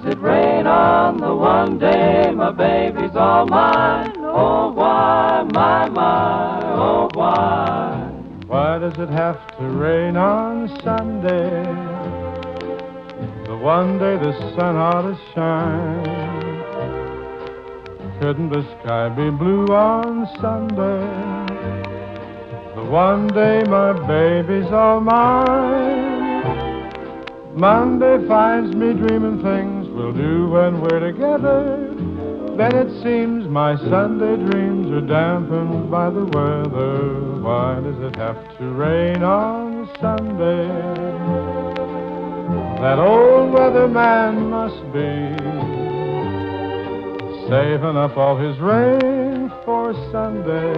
it rain on the one day my baby's all mine? Oh, why, my, oh, why? Why does it have to rain on Sunday? The one day the sun ought to shine. Couldn't the sky be blue on Sunday? The one day my baby's all mine. Monday finds me dreaming things we'll do when we're together. Then it seems my Sunday dreams are dampened by the weather. Why does it have to rain on Sunday? That old weatherman must be saving up all his rain for Sunday,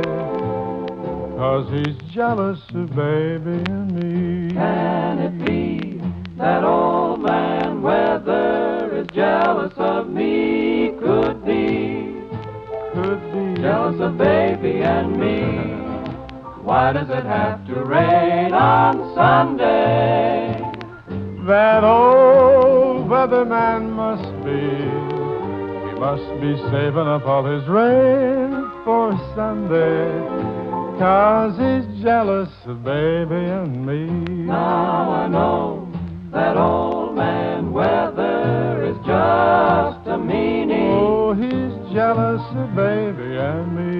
'cause he's jealous of baby and me. Can it be that old man weather is jealous of me? Could be jealous of baby and me. Why does it have to rain on Sunday? That old weatherman must be saving up all his rain for Sunday, 'cause he's jealous of baby and me. Now I know that old man weather is just a meanie. Oh, he's jealous of baby and me.